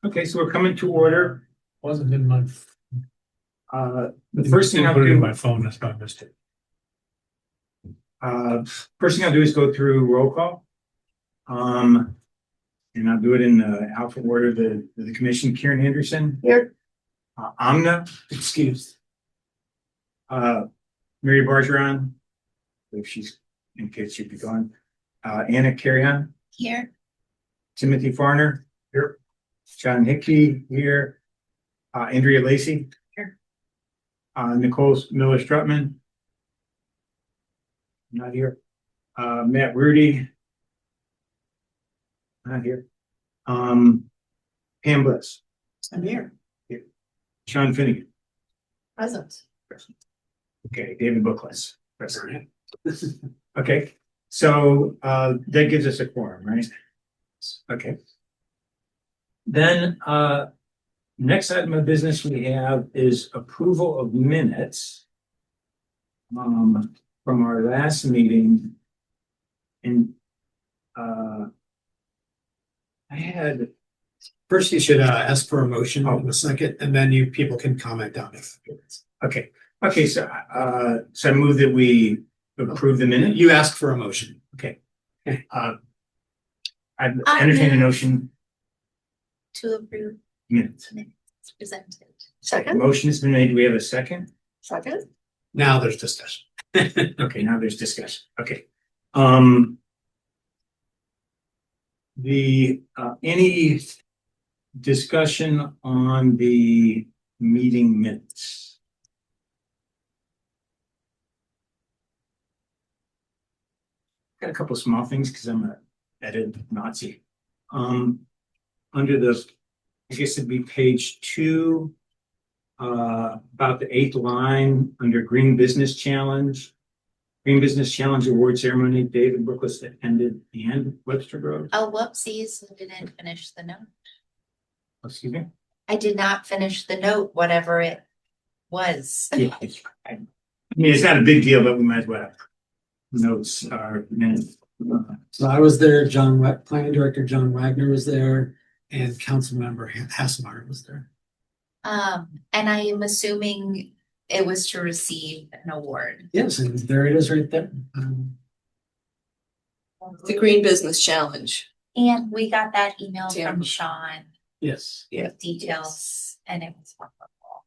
Okay, so we're coming to order. Wasn't in my. The first thing I'll put it in do, my phone. That's why I missed it. first thing I'll do is go through roll call. And I'll do it in alpha order. The commission, Karen Anderson. Here. Amna, Excused. Mary Bargeron, if she's in case she'd be gone. Anna Carrion, Here. Timothy Farner, here. John Hickey, here. Andrea Lacey. Here. Nicole Miller Strutman. Not here. Matt Rudy. Not here. Pam Bliss. I'm here. Sean Finnegan. Present. Okay, David Bookless. Present. Okay, so that gives us a quorum, right? Okay. Then next item of business we have is approval of minutes from our last meeting. And I had First, you should ask for a motion Oh. in a second, and then people can comment on it. okay. So I move that we approve the minute. You ask for a motion. Okay. I've entertained a notion To approve minutes. minutes presented. Second. Motion has been made. Do we have a second? Second. Now there's discussion. Okay, now there's discussion. Okay. Any discussion on the meeting minutes? Got a couple of small things because I'm a edit Nazi. Under the, I guess it'd be page 2, about the 8th line under Green Business Challenge. Green Business Challenge Award Ceremony, David Brookless attended and Webster Groves. Oh, whoopsies, I didn't finish the note. Excuse me? I did not finish the note, whatever it was. Yeah, I mean, it's not a big deal, but we might as well have notes are minutes. So I was there, Planning Director John Wagner was there, and Councilmember Hassmeyer was there. And I am assuming it was to receive an award. Yes, and there it is right there. The Green Business Challenge. And we got that email Yeah. from Sean Yes. with details and it was wonderful.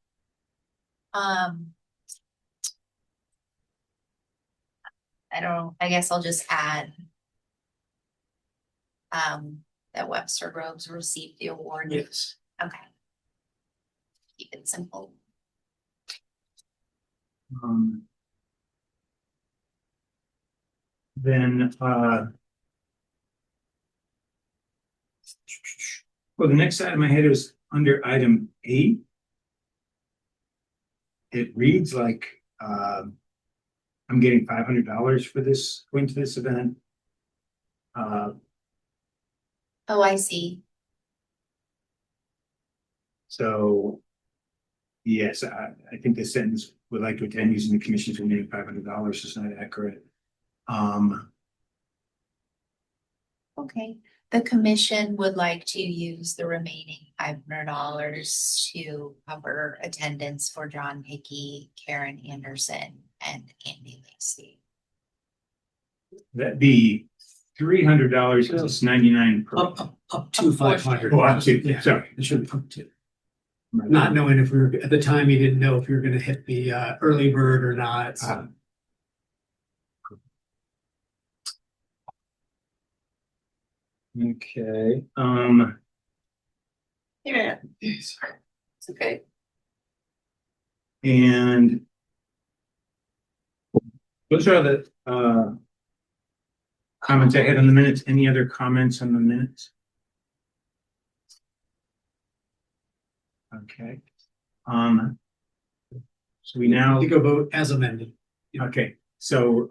I guess I'll just add that Webster Groves received the award. Yes. Okay. Keep it simple. Then well, the next item I had was under item 8. It reads like I'm getting $500 for this, going to this event. Oh, I see. So yes, I think the sentence would like to attend using the commission's remaining $500 is not accurate. Okay. The commission would like to use the remaining $500 to cover attendance for John Hickey, Karen Anderson, and Andy Lacey. That'd be $300 because it's 99 per. Up to 500. Oh, up to, Yeah, sorry. it should be up to. Not knowing if we were, at the time, you didn't know if you were gonna hit the early bird or not. So. Okay, Yeah. It's okay. and those are the comments I had on the minutes. Any other comments on the minutes? Okay. So we now, You go vote as amended. okay, so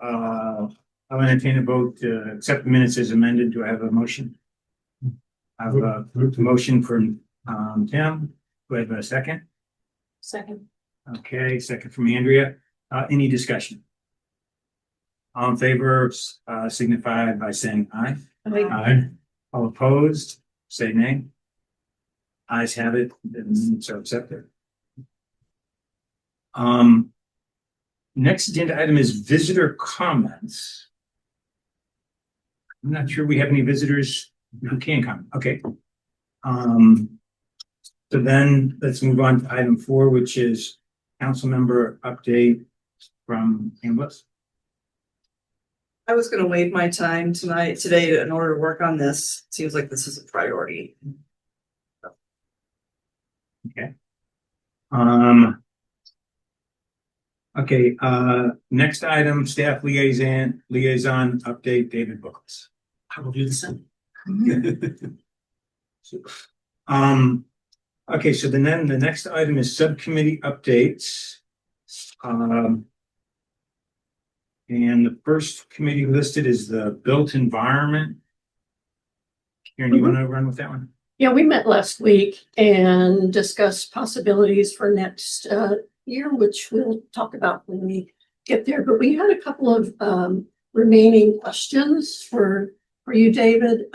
I'll entertain a vote to accept the minutes as amended. Do I have a motion? I have a motion from Tim. Do I have a second? Second. Okay, second from Andrea. Any discussion? All in favor, signify by saying aye. Aye. All opposed, say nay. Ayes have it, and so accepted. Next agenda item is visitor comments. I'm not sure we have any visitors who can come. Okay. So then let's move on to item 4, which is council member update from Ambulance. I was gonna waive my time today in order to work on this. Seems like this is a priority. Okay. Okay, next item, staff liaison update, David Books. I will do the same. Okay, so then the next item is subcommittee updates. And the first committee listed is the built environment. Karen, you want to run with that one? Yeah, we met last week and discussed possibilities for next year, which we'll talk about when we get there. But we had a couple of remaining questions for you, David.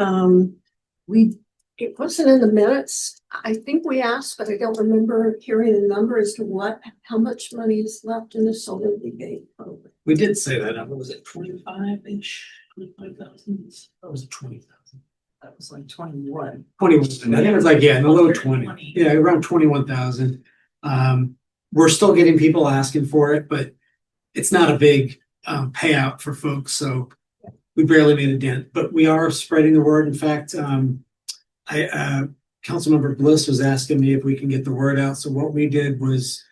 It wasn't in the minutes. I think we asked, but I don't remember hearing the number as to how much money is left in the solar rebate program. We did say that number. Was it 25-ish? 25,000? Or was it 20,000? That was like 21. 21. I think it was like, yeah, in the low 20. Yeah, around 21,000. We're still getting people asking for it, but it's not a big payout for folks. So we barely made a dent, but we are spreading the word. In fact, Councilmember Bliss was asking me if we can get the word out. So what we did was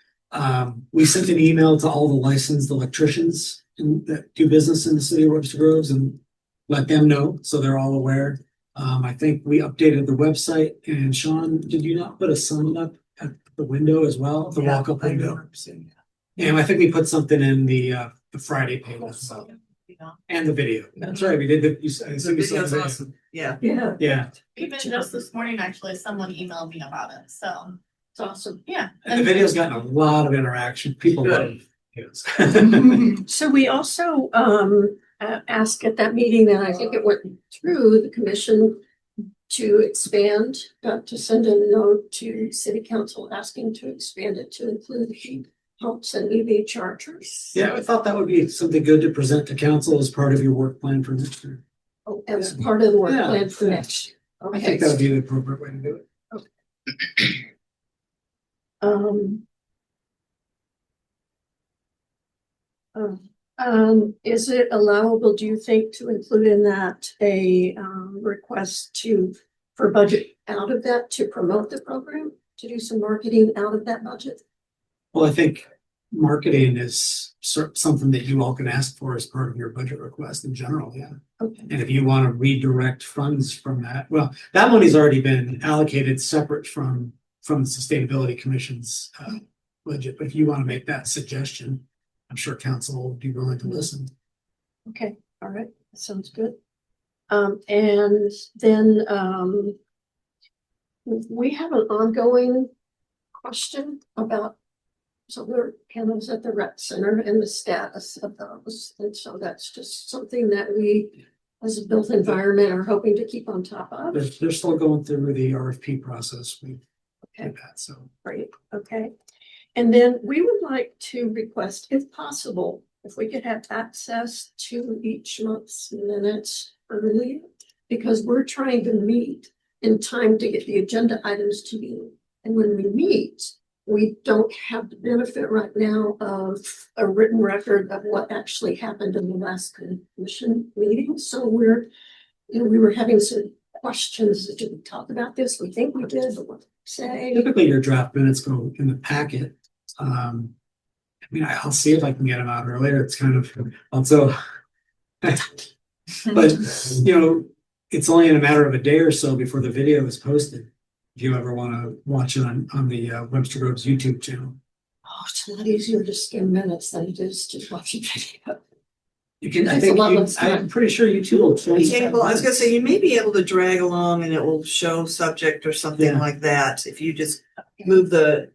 we sent an email to all the licensed electricians that do business in the city of Webster Groves and let them know so they're all aware. I think we updated the website, and Sean, did you not put a sign up at the window as well, the walk-up window? And I think we put something in the Friday paper as well. And the video. That's right. We did the. The video's awesome. Yeah. Yeah, Yeah, Even just this morning, actually, someone emailed me about it, so, it's awesome. yeah. and the video's gotten a lot of interaction. People love videos. So we also asked at that meeting, and I think it went through the commission to expand, to send a note to city council asking to expand it to include heat pumps and EV chargers. Yeah, I thought that would be something good to present to council as part of your work plan for next year. Oh, as part of the work Yeah, plan for yeah. next year. I Okay. think that would be the appropriate way to do it. Is it allowable, do you think, to include in that a request for budget out of that to promote the program, to do some marketing out of that budget? Well, I think marketing is something that you all can ask for as part of your budget request in general, yeah. Okay. And if you want to redirect funds from that, well, that money's already been allocated separate from the Sustainability Commission's budget. But if you want to make that suggestion, I'm sure council will be willing to listen. Okay, all right, that sounds good. And then we have an ongoing question about solar panels at the rec center and the status of those. And so that's just something that we, as a built environment, are hoping to keep on top of. They're still going through the RFP process. We Okay. did that, so. Great, okay. And then we would like to request, if possible, if we could have access to each month's minutes early, because we're trying to meet in time to get the agenda items to you. And when we meet, we don't have the benefit right now of a written record of what actually happened in the last commission meeting. So we were having some questions. Did we talk about this? We think we did, but what to say? Typically your draft minutes go in the packet. I mean, I'll see if I can get them out earlier. It's kind of also, but it's only in a matter of a day or so before the video is posted. If you ever want to watch it on the Webster Groves YouTube channel, Oh, it's a lot easier to skim minutes than it is to watch a video. you can. I It's a think lot less time. I'm pretty sure YouTube will. Yeah, well, I was gonna say, you may be able to drag along and it will show subject or something Yeah. like that, if you just move the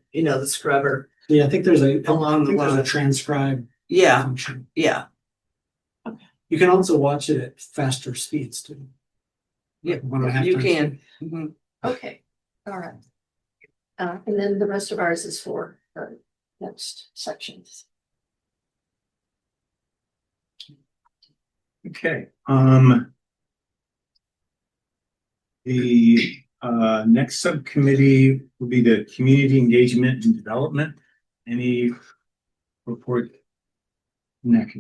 scrubber. Yeah, I think there's a Along the line. transcribe Yeah, function. yeah, You can also watch it at faster speeds too. Yeah, Like 1.5 you times can. speed. Mhm. Okay, all right. And then the rest of ours is for the next sections. Okay, the next subcommittee will be the community engagement and development. Any report? Nick?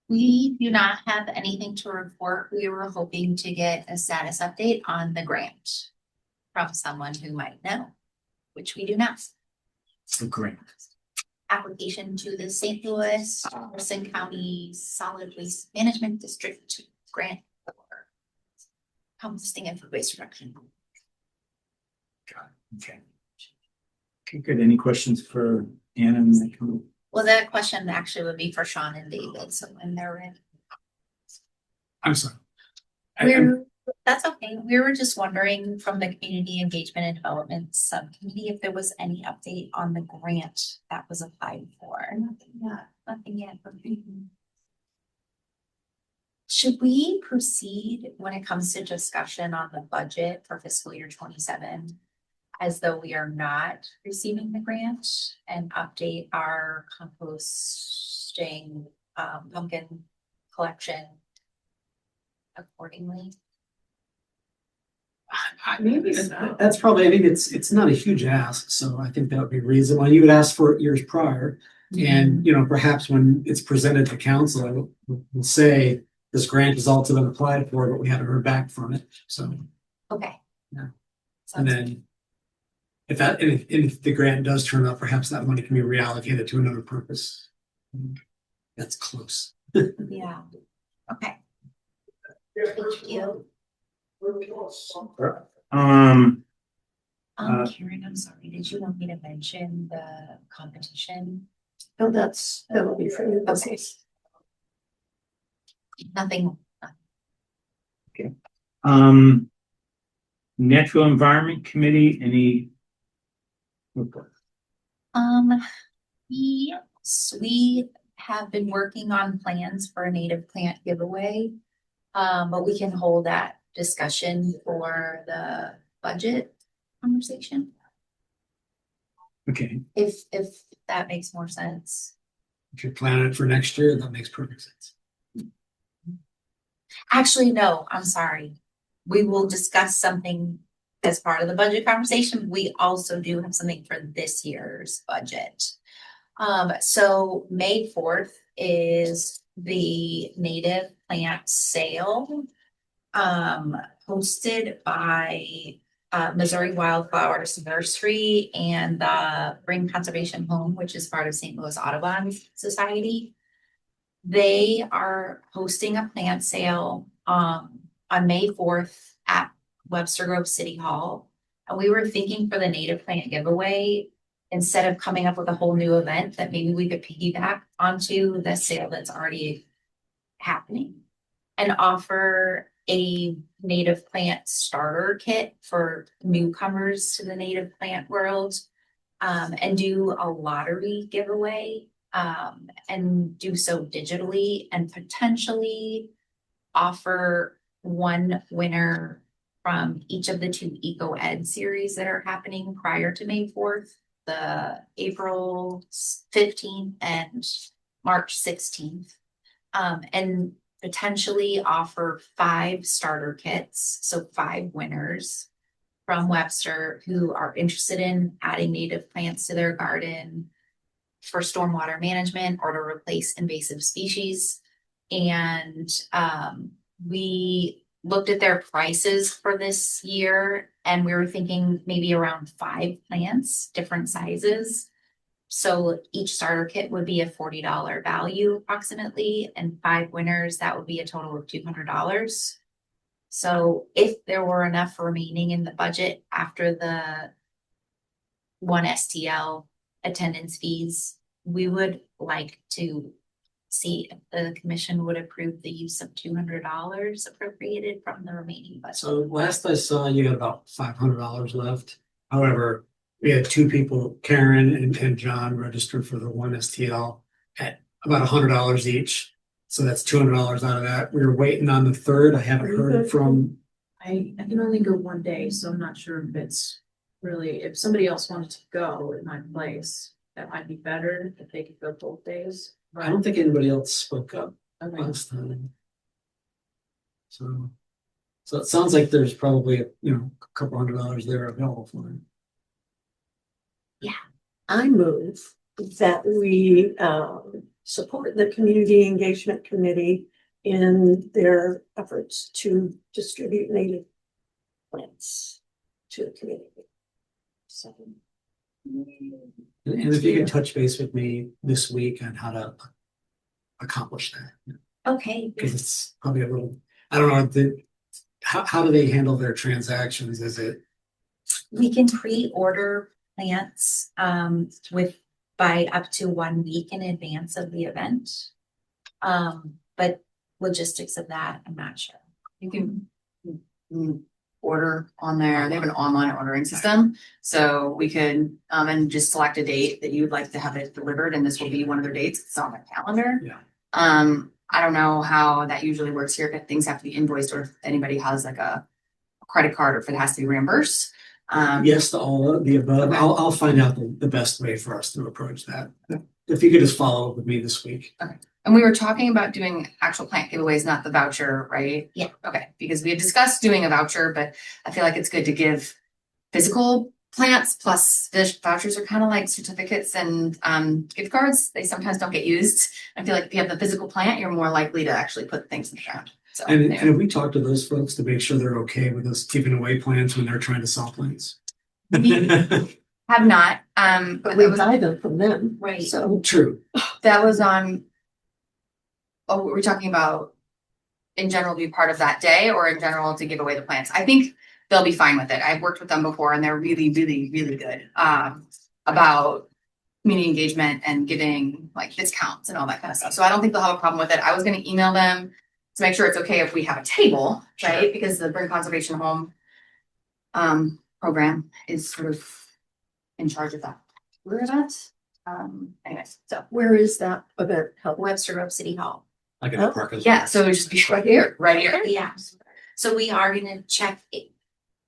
We do not have anything to report. We were hoping to get a status update on the grant from someone who might know, which we do not. The grant. Application to the St. Louis Jefferson County Solid Waste Management District grant for composting and food waste reduction. Got it. Okay. Okay, good. Any questions for Anna and Nick? Well, that question actually would be for Sean and David, so when they're ready. I'm sorry. That's okay. We were just wondering from the Community Engagement and Development Subcommittee if there was any update on the grant that was applied for. Nothing yet. Should we proceed when it comes to discussion on the budget for fiscal year 27 as though we are not receiving the grant and update our composting pumpkin collection accordingly? Maybe that's probably, I think it's not a huge ask, so I think that would be reasonable. You would ask for it years prior. And, perhaps when it's presented to council, I will say this grant has also been applied for, but we haven't heard back from it, so. Okay. Yeah. And Sounds good. then if the grant does turn up, perhaps that money can be reallocated to another purpose. That's close. Yeah. Okay. Thank you. Karen, I'm sorry. Did you want me to mention the competition? No, that'll be for you. Okay. Nothing. Natural Environment Committee, any report? We have been working on plans for a native plant giveaway. But we can hold that discussion for the budget conversation. Okay, If that makes more sense. If you're planning it for next year, that makes perfect sense. Actually, no, I'm sorry. We will discuss something as part of the budget conversation. We also do have something for this year's budget. So May 4th is the native plant sale, hosted by Missouri Wildflowers Nursery and the Bring Conservation Home, which is part of St. Louis Audubon Society. They are hosting a plant sale on May 4th at Webster Grove City Hall. And we were thinking for the native plant giveaway, instead of coming up with a whole new event, that maybe we could piggyback onto the sale that's already happening and offer a native plant starter kit for newcomers to the native plant world, and do a lottery giveaway, and do so digitally and potentially offer one winner from each of the 2 Eco Ed series that are happening prior to May 4th, the April 15th and March 16th, and potentially offer 5 starter kits, so 5 winners from Webster who are interested in adding native plants to their garden for stormwater management or to replace invasive species. And we looked at their prices for this year and we were thinking maybe around 5 plants, different sizes. So each starter kit would be a $40 value approximately, and 5 winners, that would be a total of $200. So if there were enough remaining in the budget after the 1 STL attendance fees, we would like to see if the commission would approve the use of $200 appropriated from the remaining budget. So last I saw, you had about $500 left. However, we had 2 people, Karen and John, registered for the 1 STL at about $100 each. So that's $200 out of that. We were waiting on the 3rd. I haven't heard from. I can only go one day, so I'm not sure if it's really, if somebody else wanted to go in my place, that might be better if they could go both days. I don't think anybody else spoke up Okay. last time. So it sounds like there's probably, a couple $100 there available for it. I move that we support the Community Engagement Committee in their efforts to distribute native plants to the community. So. And if you could touch base with me this week on how to accomplish that, Okay, because it's probably a little, I don't know, how do they handle their transactions? Is it, we can pre-order plants by up to 1 week in advance of the event. But logistics of that, I'm not sure. You can order on there. They have an online ordering system. So we could, and just select a date that you'd like to have it delivered, and this will be one of their dates. It's on their calendar. Yeah. I don't know how that usually works here, if things have to be invoiced or if anybody has like a credit card or if it has to be reimbursed. yes to all of the above? Okay. I'll find out the best way for us to approach that. If you could just follow up with me this week. And we were talking about doing actual plant giveaways, not the voucher, right? Yeah. Okay, because we had discussed doing a voucher, but I feel like it's good to give physical plants, plus the vouchers are kind of like certificates and gift cards. They sometimes don't get used. I feel like if you have the physical plant, you're more likely to actually put things in the ground. So And there. have we talked to those folks to make sure they're okay with us giving away plants when they're trying to sell plants? We have not, But we buy them from them. Right. So True. that was on. Oh, we're talking about in general be part of that day or in general to give away the plants. I think they'll be fine with it. I've worked with them before and they're really, really, really good about community engagement and giving like discounts and all that kind of stuff. So I don't think they'll have a problem with it. I was going to email them to make sure it's okay if we have a table, right? Because the Bring Conservation Home program is sort of in charge of that. Where is that? Anyways, so where is that event held? Webster Grove City Hall. Like in the park. yeah, so it would just be right here, right here. Yeah. So we are gonna check it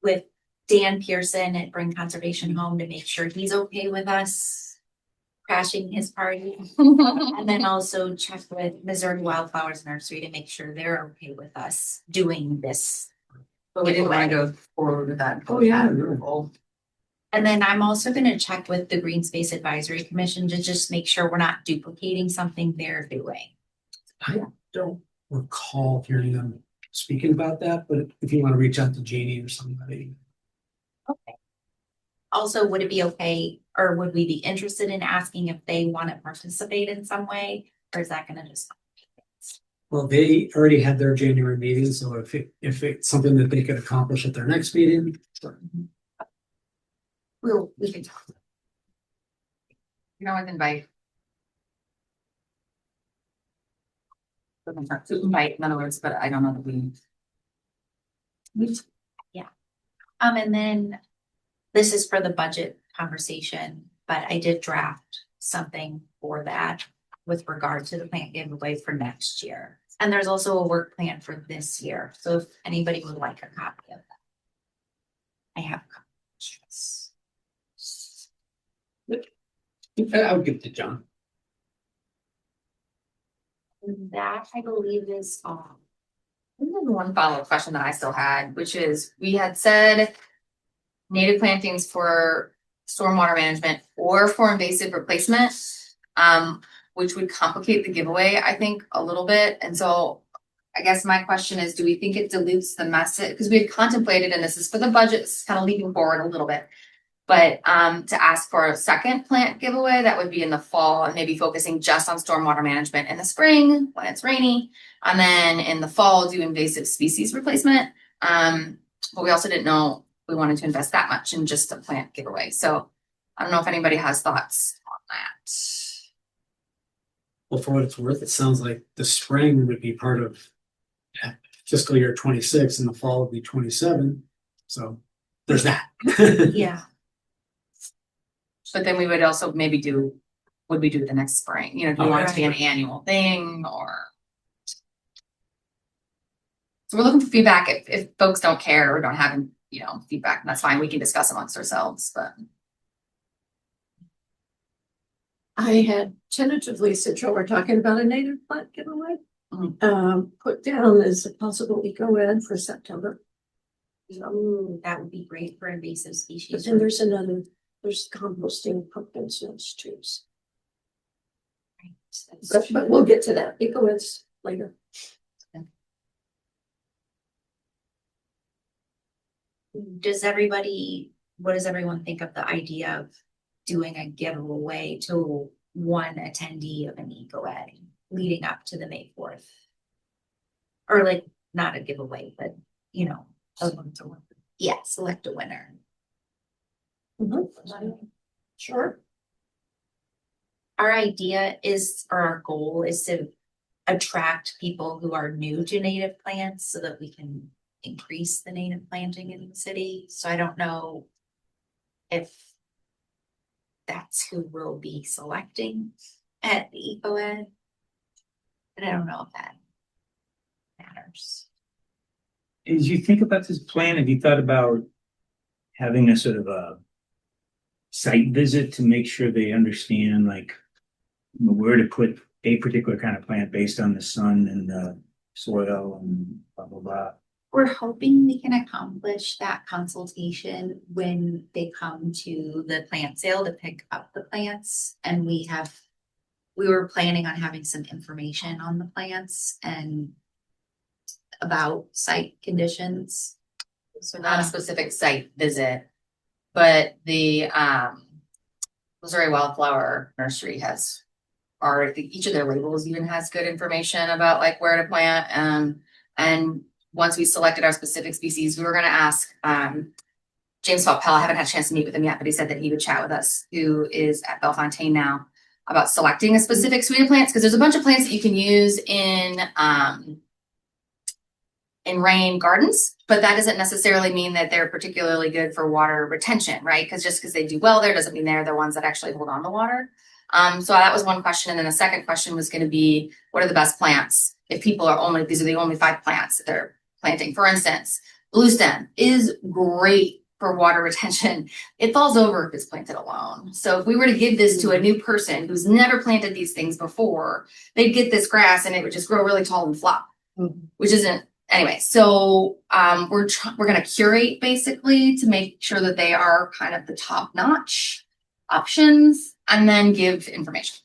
with Dan Pearson at Bring Conservation Home to make sure he's okay with us crashing his party. And then also check with Missouri Wildflowers Nursery to make sure they're okay with us doing this. But we didn't want to go forward with that. Oh, yeah. And then I'm also gonna check with the Green Space Advisory Commission to just make sure we're not duplicating something they're doing. I don't recall hearing them speaking about that, but if you want to reach out to Jeannie or somebody. Okay. Also, would it be okay, or would we be interested in asking if they want to participate in some way, or is that gonna just? Well, they already had their January meeting, so if it's something that they could accomplish at their next meeting. We can talk. You know, I invite. To invite, in other words, but I don't know that we. Yeah. And then this is for the budget conversation, but I did draft something for that with regard to the plant giveaway for next year. And there's also a work plan for this year. So if anybody would like a copy of that. I have copies. I would give it to John. And that I believe is all. There's one follow-up question that I still had, which is, we had said native plantings for stormwater management or for invasive replacement, which would complicate the giveaway, I think, a little bit. And so I guess my question is, do we think it dilutes the message? Because we had contemplated, and this is for the budget, this is kind of leaping forward a little bit. But to ask for a second plant giveaway, that would be in the fall and maybe focusing just on stormwater management in the spring when it's rainy. And then in the fall, do invasive species replacement. But we also didn't know we wanted to invest that much in just a plant giveaway. So I don't know if anybody has thoughts on that. Well, for what it's worth, it sounds like the spring would be part of fiscal year 26 and the fall would be 27. So there's that. Yeah. But then we would also maybe would we do it the next spring? You know, do we want it to be an annual thing or? So we're looking for feedback if folks don't care or don't have, you know, feedback, and that's fine. We can discuss amongst ourselves, but. I had tentatively, since y'all were talking about a native plant giveaway, put down as a possible eco-ed for September. That would be great for invasive But species. then there's composting pumpkins and stews. But we'll get to that. Eco-eds later. what does everyone think of the idea of doing a giveaway to one attendee of an eco-ed leading up to the May 4th? Or like, not a giveaway, but you know, select a winner. Sure. Our goal is to attract people who are new to native plants so that we can increase the native planting in the city. So I don't know if that's who we'll be selecting at the eco-ed. But I don't know if that matters. As you think about this plan, have you thought about having a sort of a site visit to make sure they understand like where to put a particular kind of plant based on the sun and the soil and blah, blah, blah? We're hoping we can accomplish that consultation when they come to the plant sale to pick up the plants. And we were planning on having some information on the plants and about site conditions. So not a specific site visit, but the Missouri Wildflower Nursery has each of their labels even has good information about like where to plant. And once we selected our specific species, we were going to ask James Falpell. I haven't had a chance to meet with him yet, but he said that he would chat with us, who is at Bellefontaine now, about selecting a specific suite of plants, because there's a bunch of plants that you can use in rain gardens, but that doesn't necessarily mean that they're particularly good for water retention, right? Because just because they do well there doesn't mean they're the ones that actually hold on to water. So that was one question. And then the second question was going to be, what are the best plants? If people are these are the only 5 plants that they're planting. For instance, blue stem is great for water retention. It falls over if it's planted alone. So if we were to give this to a new person who's never planted these things before, they'd get this grass and it would just grow really tall and flop, which isn't. Anyway, so we're going to curate basically to make sure that they are kind of the top-notch options, and then give information.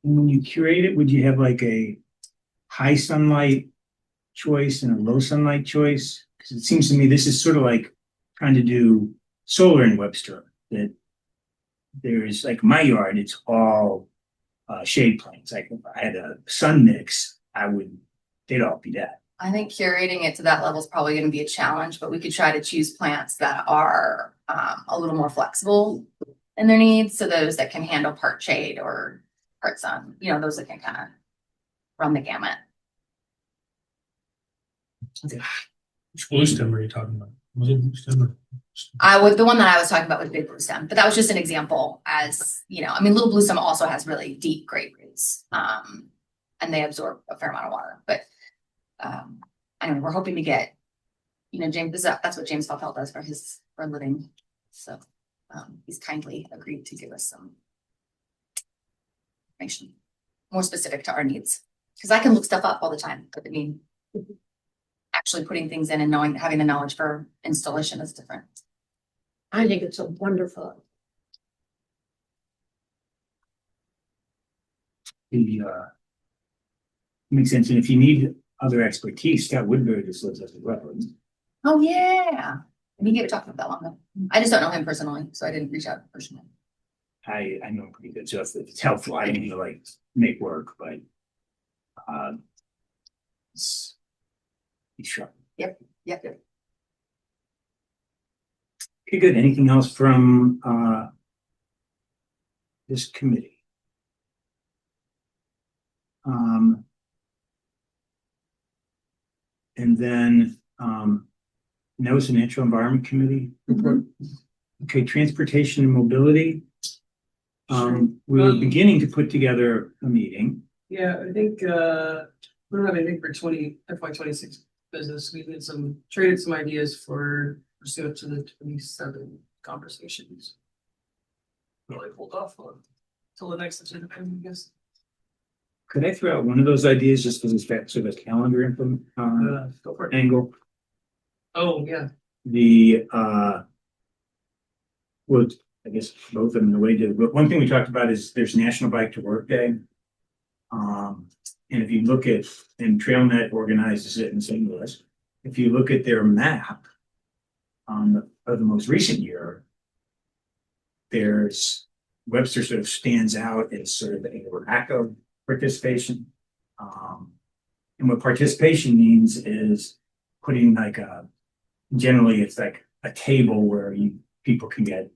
And when you curate it, would you have like a high sunlight choice and a low sunlight choice? Because it seems to me this is sort of like trying to do solar in Webster. That there's like my yard, it's all shade planes. Like if I had a sun mix, they'd all be dead. I think curating it to that level is probably going to be a challenge, but we could try to choose plants that are a little more flexible in their needs. So those that can handle part shade or part sun, those that can kind of run the gamut. Which blue stem are you talking about? Was it blue stem or? The one that I was talking about was big blue stem, but that was just an example little blue stem also has really deep great roots. And they absorb a fair amount of water, but anyway, we're hoping to get, James, that's what James Falpell does for a living. So he's kindly agreed to give us some information more specific to our needs. Because I can look stuff up all the time, but actually putting things in and having the knowledge for installation is different. I think it's a wonderful. Makes sense. And if you need other expertise, Scott Woodbury just lives as well. Oh yeah. And he gave a talk about that long ago. I just don't know him personally, so I didn't reach out personally. I know him pretty good. So if it's helpful, I didn't like make work, but he's sharp. Yep. Okay, good. Anything else from this committee? And then Notice and Natural Environment Committee report. Okay, transportation and mobility. We were beginning to put together a meeting. Yeah, I think we don't have anything for FY 26 business. We did traded some ideas for pursuant to the 27 conversations. Really hold off on till the next agenda, I guess. Could I throw out one of those ideas just because it's back to the calendar implement, Go for it. angle? Oh, yeah. The, well, I guess both of them in a way did, but one thing we talked about is there's National Bike to Work Day. And if you look at, and TrailNet organizes it in St. Louis, if you look at their map of the most recent year, there's Webster sort of stands out as sort of a lack of participation. And what participation means is putting like generally it's like a table where people can get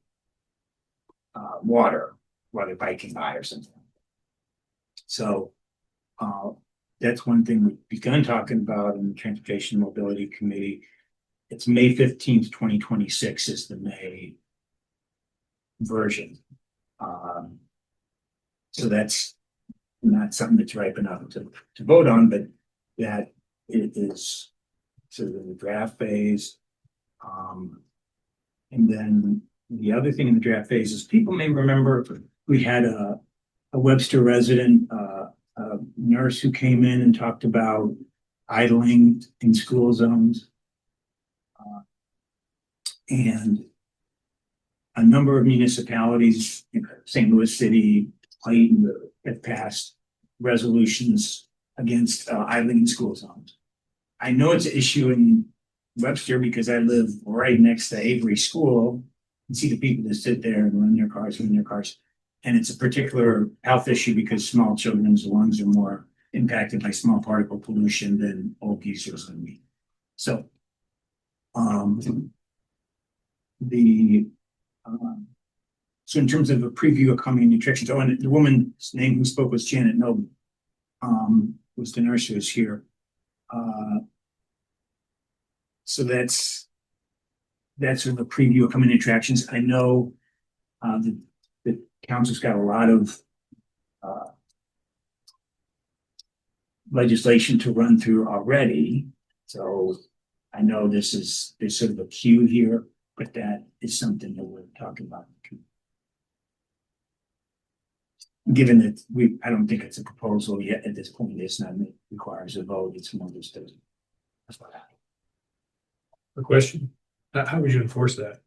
water while they're biking by or something. So that's one thing we've begun talking about in the Transportation Mobility Committee. It's May 15th, 2026 is the May version. So that's not something that's ripe enough to vote on, but that it is sort of in the draft phase. And then the other thing in the draft phase is people may remember we had a Webster resident, a nurse who came in and talked about idling in school zones. And a number of municipalities, St. Louis City, Clayton, have passed resolutions against idling in school zones. I know it's an issue in Webster because I live right next to Avery School and see the people that sit there and run their cars. And it's a particular health issue because small children's lungs are more impacted by small particle pollution than old users and me. So, so in terms of a preview of coming attractions, oh, and the woman's name who spoke was Janet Noble, was the nurse who was here. So that's sort of a preview of coming attractions. I know the council's got a lot of legislation to run through already. So I know there's sort of a queue here, but that is something that we're talking about. Given that I don't think it's a proposal yet at this point, it's not, it requires a vote, it's more just that's what happened. A question, how would you enforce that?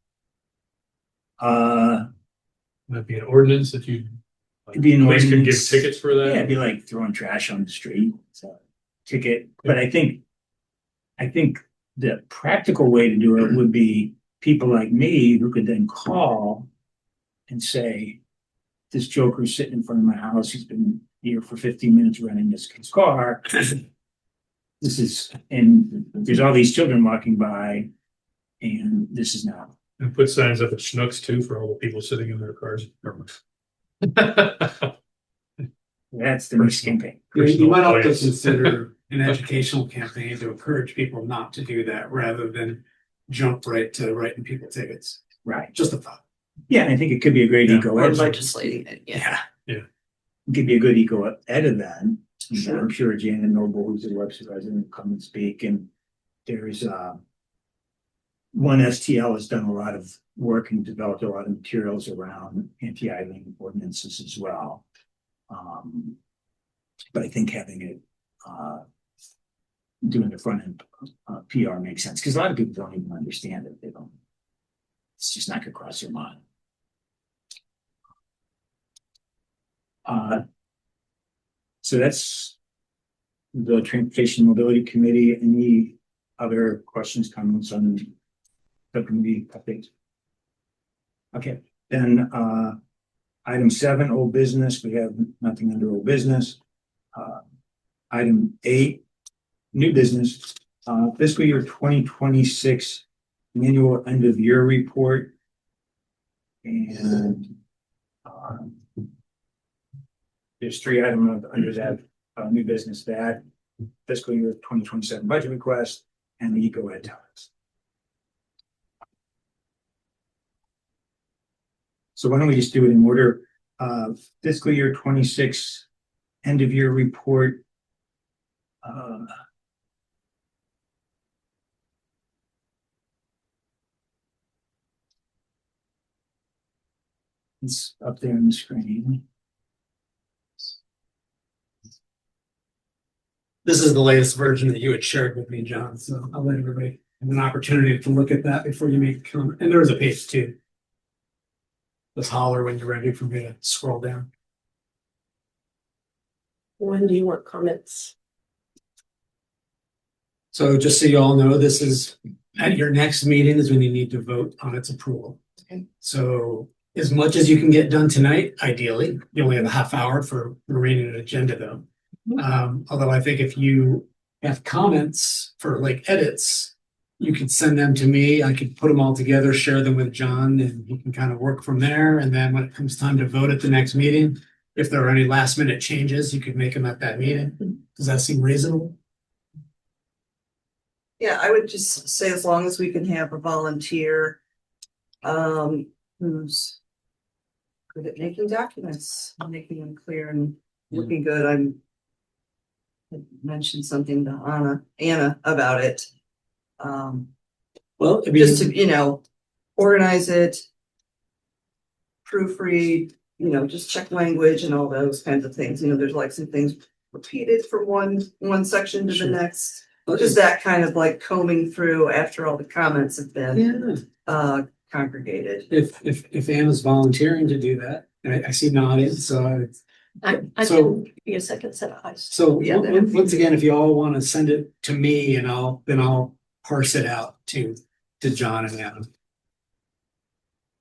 Would it be an ordinance that you? It'd be an Police could give ordinance. tickets for that? Yeah, it'd be like throwing trash on the street, so ticket, but I think the practical way to do it would be people like me who could then call and say, this joker's sitting in front of my house, he's been here for 15 minutes running this kid's car. And there's all these children walking by, and this is not. And put signs up at Schnucks too for all the people sitting in their cars. That's the next campaign. You might also Bias. consider an educational campaign to encourage people not to do that rather than jump right to writing people tickets. Right. Just a thought. Yeah, I think it could be a great Yeah. eco Or ed. legislating it, yeah. It could be a good eco ed event. Sure. I'm sure Janet Noble, who's a Webster resident, will come and speak. And there's one STL has done a lot of work and developed a lot of materials around anti-idling ordinances as well. But I think having it doing the front end PR makes sense because a lot of people don't even understand it. They don't. It's just not gonna cross your mind. So that's the Transportation Mobility Committee. Any other questions, comments on the committee updates? Okay, then item 7, old business. We have nothing under old business. Item 8, new business. Fiscal year 2026 annual end of year report. And there's 3 items under that new business: that fiscal year 2027 budget request and the eco ed topics. So why don't we just do it in order? Fiscal year 26 end of year report. It's up there on the screen. This is the latest version that you had shared with me, John, so I'll let everybody have an opportunity to look at that before you make a comment. And there was a page too. Just holler when you're ready for me to scroll down. When do you want comments? So just so you all know, this is at your next meeting is when you need to vote on its approval. Okay. So as much as you can get done tonight, ideally, you only have a half hour for the remaining agenda though. Although I think if you have comments for like edits, you could send them to me. I could put them all together, share them with John, and he can kind of work from there. And then when it comes time to vote at the next meeting, if there are any last minute changes, you could make them at that meeting. Does that seem reasonable? Yeah, I would just say as long as we can have a volunteer, who's good at making documents, making them clear and looking good. I mentioned something to Anna about it. Well, I mean, Just to, organize it, proofread, just check language and all those kinds of things. There's like some things repeated from one section to Sure. the next. Just that kind of like combing through after all the comments have been yeah. Congregated. If Anna's volunteering to do that, and I see nodding, so I So- can be a second set of eyes. so Yeah, that would be- once again, if you all want to send it to me, and I'll parse it out to John and Anna.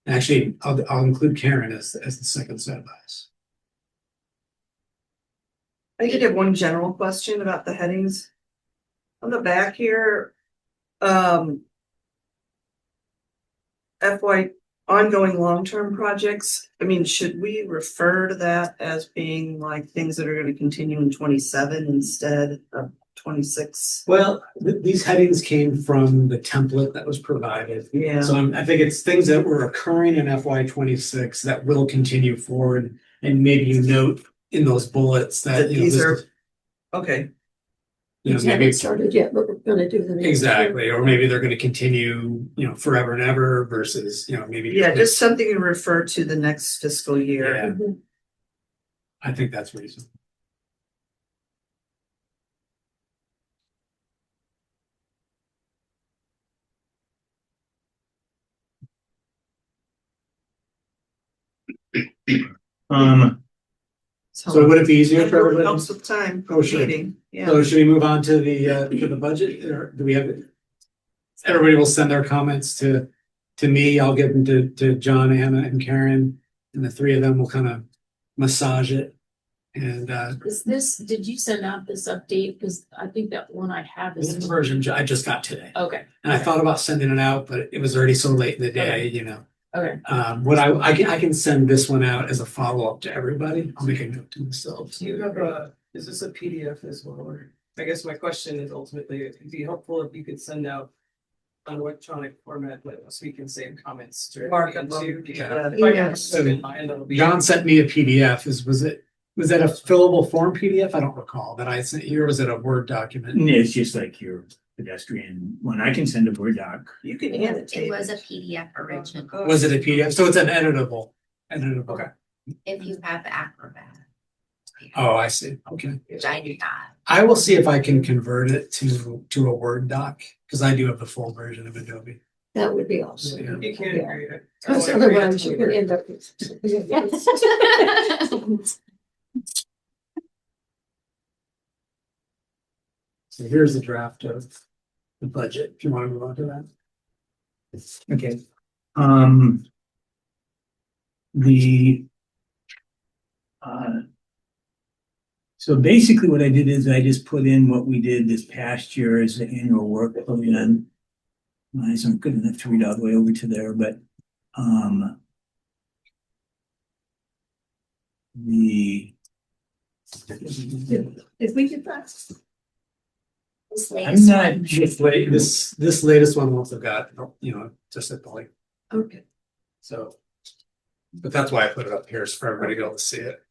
Actually, I'll include Karen as the second set of eyes. I did have one general question about the headings. On the back here, FY ongoing long-term projects, should we refer to that as being like things that are gonna continue in 27 instead of 26? Well, these headings came from the template that was provided. Yeah. So I think it's things that were occurring in FY 26 that will continue forward, and maybe you note in those bullets that, That these this are- is- Okay, These maybe haven't started yet, but we're gonna do them. exactly, or maybe they're going to continue, forever and ever versus, maybe. yeah, just something to refer to the next fiscal year. Yeah. Mhm. I think that's reasonable. So would it be easier It for really everybody? helps with time. Oh, sure. Meeting, yeah. So should we move on to the budget, or do we have? Everybody will send their comments to me. I'll give them to John, Anna, and Karen, and the three of them will kind of massage it. And Did you send out this update? Because I think that one I have this is is. the version I just got today. Okay. And I thought about sending it out, but it was already so late in the day, Okay. What I can send this one out as a follow-up to everybody. I'll make a note to myself. Do you have is this a PDF as well, or, I guess my question is ultimately, it'd be helpful if you could send out an electronic format, so we can save comments. Mark directly them. into- Yeah. If I Yeah. have them in mind, that'll be. John sent me a PDF. Was that a fillable form PDF? I don't recall that I sent you, or was it a Word document? It's just like your pedestrian one. I can send a Word doc. You can It annotate. was a PDF original, Was it a PDF? So it's an editable. Okay. if you have Acrobat. Oh, I see. Okay. Which I do not. I will see if I can convert it to a Word doc, because I do have the full version of Adobe. That would be awesome. You can create it. Because otherwise you're gonna end up. So here's the draft of the budget, if you want to move on to that. Okay. The so basically what I did is I just put in what we did this past year as the annual work plan. My eyes aren't good enough to read all the way over to there, but the If we get that. This I'm latest not one, This latest one also got, just at the like, Okay. so. But that's why I put it up here, is for everybody to be able to see it.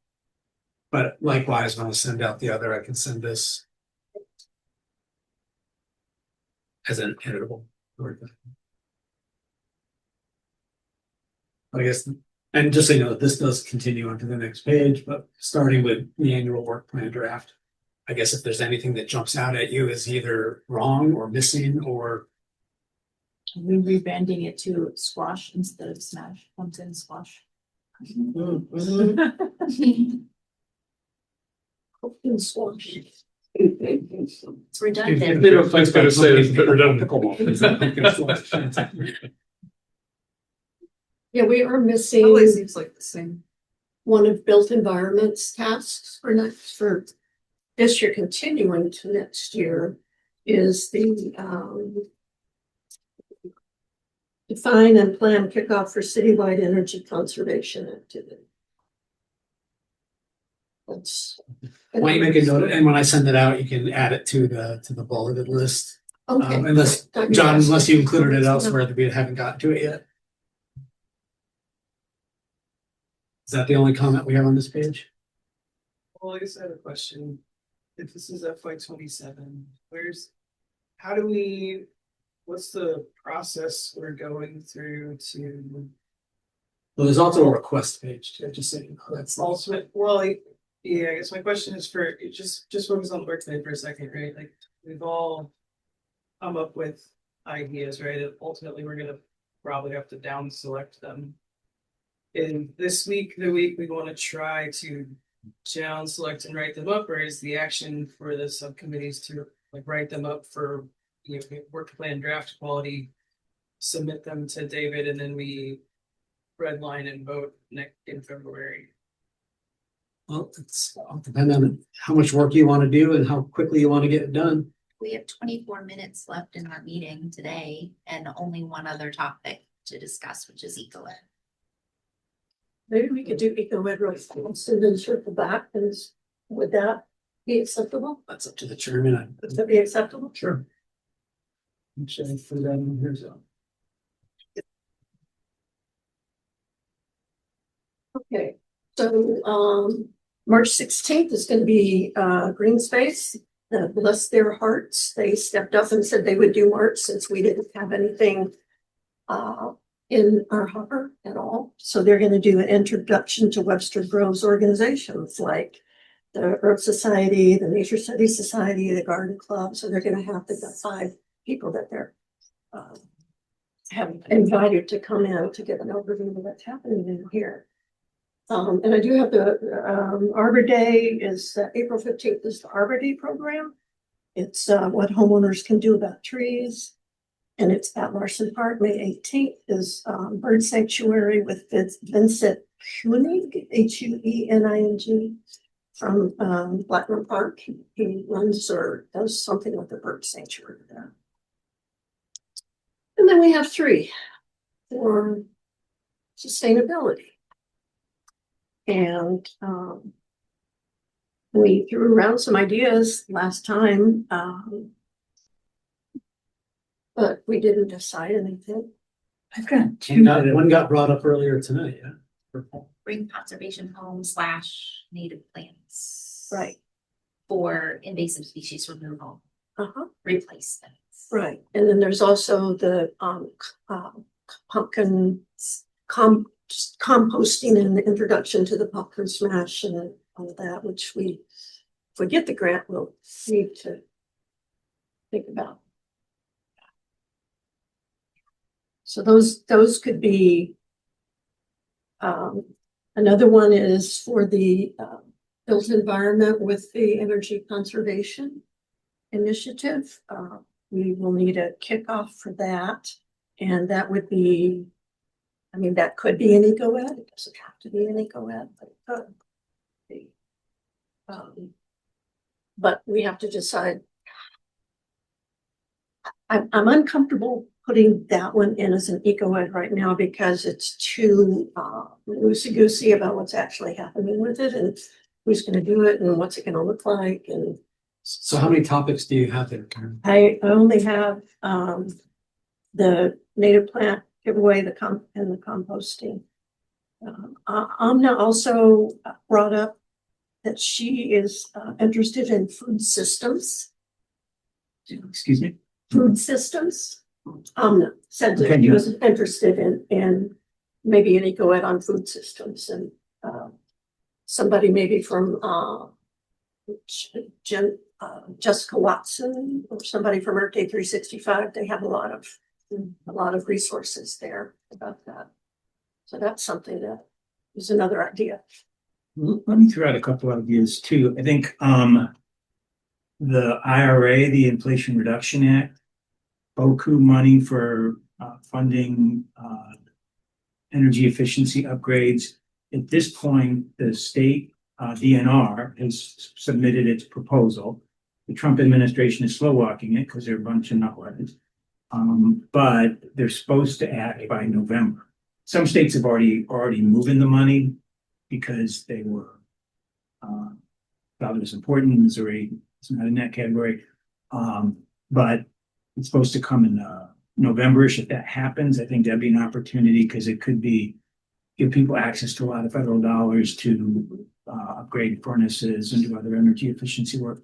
But likewise, when I send out the other, I can send this as an editable Word document. I guess And just so you know, this does continue onto the next page, but starting with the annual work plan draft. I guess if there's anything that jumps out at you as either wrong or missing or We rebranding it to squash instead of smash, pumpkin squash. Pumpkin squash. It's redundant. They don't think to say it's redundant. Yeah, we are missing Always seems like the same. one of built environments tasks for this year, continuing to next year, is the define and plan kickoff for citywide energy conservation activity. That's. why don't you make a note, and when I send it out, you can add it to the bulleted list. Okay. Unless, John, unless you included it elsewhere that we haven't gotten to it yet. Is that the only comment we have on this page? Well, I guess I have a question. If this is FY 27, what's the process we're going through to Well, there's also a request page too, just so you know, that's also. yeah, I guess my question is for, just focus on the work today for a second, right? Like, we've all come up with ideas, right? And ultimately, we're gonna probably have to down select them. In this week, the week we want to try to down select and write them up, or is the action for the subcommittees to like write them up for, you know, work plan draft quality, submit them to David, and then we redline and vote in February? Well, it's all depend on how much work you want to do and how quickly you want to get it done. We have 24 minutes left in our meeting today and only one other topic to discuss, which is eco ed. Maybe we could do eco-ed real fast and then circle back, and would that be acceptable? That's up to the chairman. Would that be acceptable? Sure. Actually, I put that in here, so. Okay, so March 16th is going to be Green Space. Bless their hearts, they stepped up and said they would do March since we didn't have anything in our hopper at all. So they're going to do an introduction to Webster Groves organizations like the Herb Society, the Nature Studies Society, the Garden Club. So they're going to have the 5 people that they're have invited to come in to give an overview of what's happening in here. And I do have the Arbor Day is April 15th is the Arbor Day program. It's what homeowners can do about trees. And it's at Larson Park. May 18th is Bird Sanctuary with Vincent Huening, Huening, from Blackburn Park. He runs or does something with the bird sanctuary there. And then we have 3 for sustainability. And we threw around some ideas last time, but we didn't decide anything. I've got One got brought up earlier tonight, yeah. bring conservation home / native plants. Right. For invasive species removal, replacements. Right. And then there's also the pumpkin composting and the introduction to the pumpkin smash and all of that, which if we get the grant, we'll need to think about. So those could be, another one is for the built environment with the energy conservation initiative. We will need a kickoff for that. And that would be, I mean, that could be an eco-ed. It doesn't have to be an eco-ed, but it could be. But we have to decide. I'm uncomfortable putting that one in as an eco-ed right now because it's too loosey-goosey about what's actually happening with it and who's going to do it and what's it going to look like. And So how many topics do you have there, Karen? I only have the native plant giveaway, the composting. Amna also brought up that she is interested in food systems. Excuse me? Food systems. Amna said that she was interested in maybe an eco-ed on food systems and, somebody maybe from, Jessica Watson or somebody from Earth Day 365. They have a lot of resources there about that. So that's something that is another idea. Let me throw out a couple of ideas too. I think, the IRA, the Inflation Reduction Act, BOKU money for, funding, energy efficiency upgrades. At this point, the state, DNR has submitted its proposal. The Trump administration is slow walking it because they're a bunch of nutheads. But they're supposed to act by November. Some states have already moving the money because they were, thought it was important. Missouri is not in that category. But it's supposed to come in, November-ish. If that happens, I think that'd be an opportunity because it could give people access to a lot of federal dollars to upgrade furnaces and do other energy efficiency work.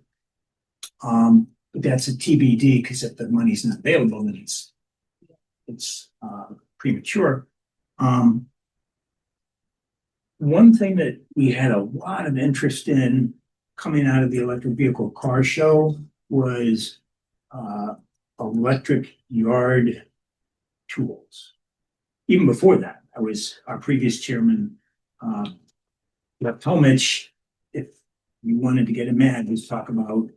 But that's a TBD because if the money's not available, then it's premature. One thing that we had a lot of interest in coming out of the electric vehicle car show was electric yard tools. Even before that, our previous chairman, Lev Tomich, if you wanted to get him mad, was talk about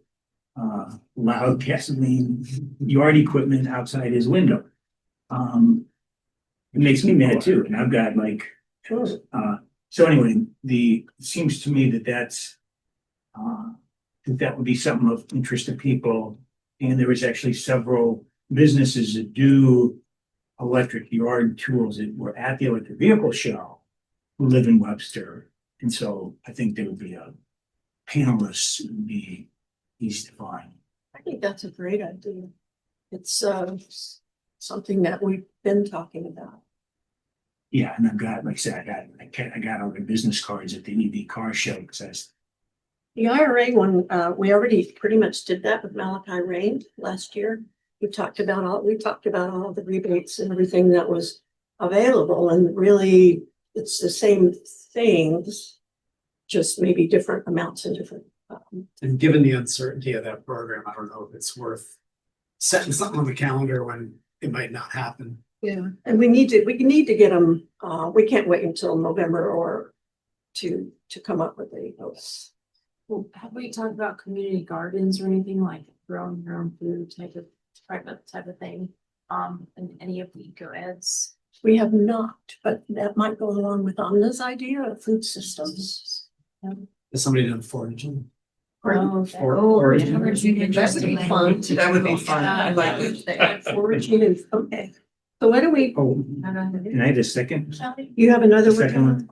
loud gasoline yard equipment outside his window. It makes me mad too, and I've got like, so anyway, it seems to me that that would be something of interest to people. And there was actually several businesses that do electric yard tools that were at the electric vehicle show who live in Webster. And so I think there would be a panelist would be easy to find. I think that's a great idea. It's something that we've been talking about. Yeah, and I've got, like I said, I got all the business cards at the EV car show because The IRA one, we already pretty much did that with Malachi Rain last year. We talked about all the rebates and everything that was available, and really it's the same things, just maybe different amounts and different. And given the uncertainty of that program, I don't know if it's worth setting something on the calendar when it might not happen. Yeah, and we need to get them, we can't wait until November or to come up with those. Well, have we talked about community gardens or anything like growing your own food type of thing? And any of the eco-eds? We have not, but that might go along with Anna's idea of food systems. Has somebody done foraging? That would be fun. That would be fun. I like it. Foraging is, okay. So what do we, oh, can I have a second? you have another Second one? one,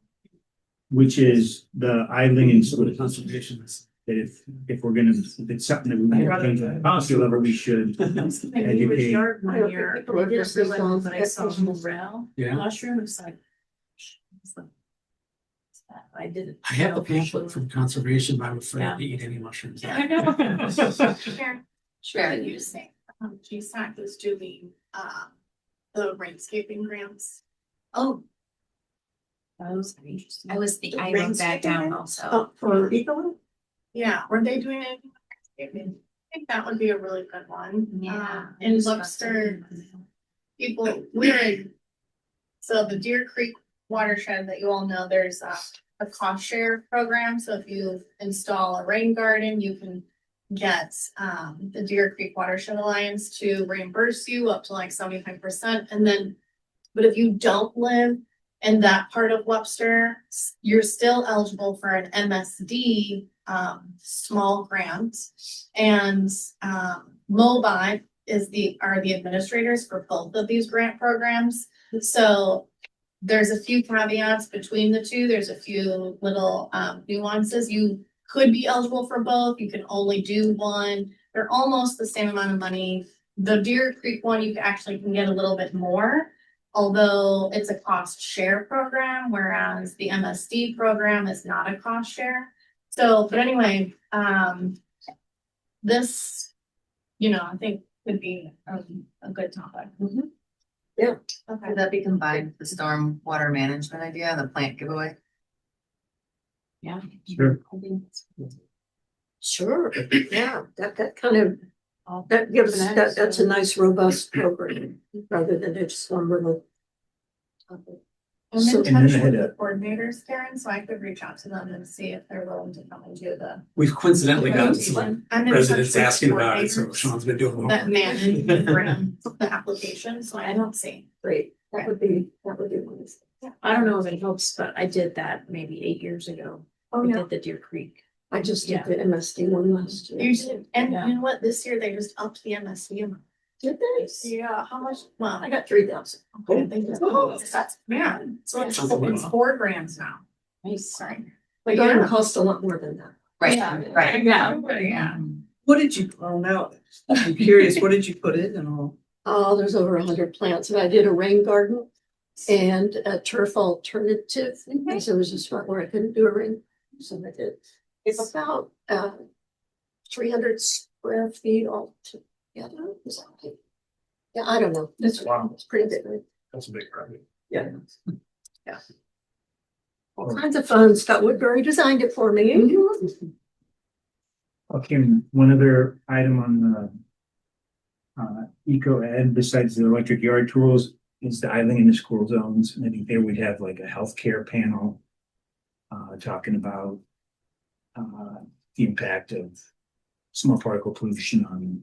which is the idling and sort of Conservation. that if we're gonna, if it's something that we want to change at the policy level, we should educate. Yard I don't one year, think people are just the just one that I as- saw morel Yeah. mushroom, it's like. I did. I have the pamphlet from conservation, but I'm afraid Yeah. to eat any mushrooms. I know. Sure. You say, GSAC is doing, the landscaping grants. Oh, Those are interesting. I wrote that down also. For eco? Yeah, were they doing anything? with landscaping? I think that would be a really good one. Yeah. In Webster, we're in, so the Deer Creek watershed that you all know, there's a cost share program. So if you install a rain garden, you can get the Deer Creek Watershed Alliance to reimburse you up to like 75%. And then, but if you don't live in that part of Webster, you're still eligible for an MSD small grant. And Mobile are the administrators for both of these grant programs. So there's a few caveats between the two. There's a few little nuances. You could be eligible for both. You can only do one. They're almost the same amount of money. The Deer Creek one, you actually can get a little bit more, although it's a cost share program, whereas the MSD program is not a cost share. So, but anyway, this, I think would be a good topic. Okay. Could that be combined with the storm water management idea and the plant giveaway? Yeah. Sure. I think it's- Sure, yeah, that kind of, that gives, that's a nice robust program, rather than just one little topic. I'm So- in And then touch I had with a- the coordinators, Karen, so I could reach out to them and see if they're willing to come and do the. We've coincidentally got some I'm in touch residents with the asking about it, so coordinators Sean's been doing. That manage the grant, the application, so I don't see. Great, that would be nice. I don't know if it helps, but I did that maybe 8 years ago. Oh, We yeah. did the Deer Creek. I just did the MSD one last year. You should, and Yeah. you know what, this year they just upped the MSD amount. Did they? Yeah, how much? Well, I got 3,000. okay, they just- Oh. that's, yeah, so it's Sounds like a lot. $4 now. Nice. Sorry. The garden cost a lot more than that. Right, Yeah. right. Yeah. What did you, oh, now, I'm curious, what did you put in and all? Oh, there's over 100 plants, and I did a rain garden and a turf alternative, because there was a spot where I couldn't do a rain, so I did. It's about 300 square feet altogether. Is that right? Yeah, I don't know. It's pretty big. Right? That's a big project. Yeah. Yeah. All kinds of fun. Scott Woodbury designed it for me. Okay, and one other item on the eco ed besides the electric yard tools is the idling in the school zones. And I think there we'd have like a healthcare panel talking about the impact of small particle pollution on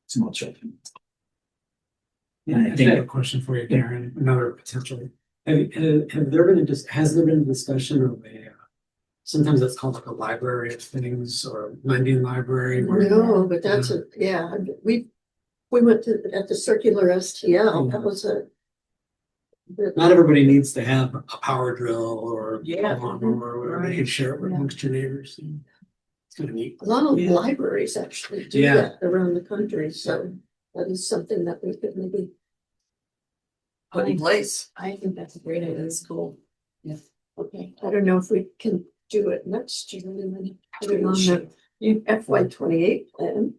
small children. Yeah, And I I think- have a question for you, Karen, another potential. Have there been has there been a discussion of sometimes it's called like a library of things or lending library? where- No, but that's we went to, at the circular STL, that was Not everybody needs to have a power drill or Yeah. a lawnmower or whatever. They can share it Yeah. amongst your neighbors. It's kind of neat. a lot of Yeah. libraries actually do Yeah. that around the country, so that is something that we could maybe. Put in place. I think that's a great idea. It's cool. Okay, I don't know if we can do it next year, and then put it on the FY 28 plan.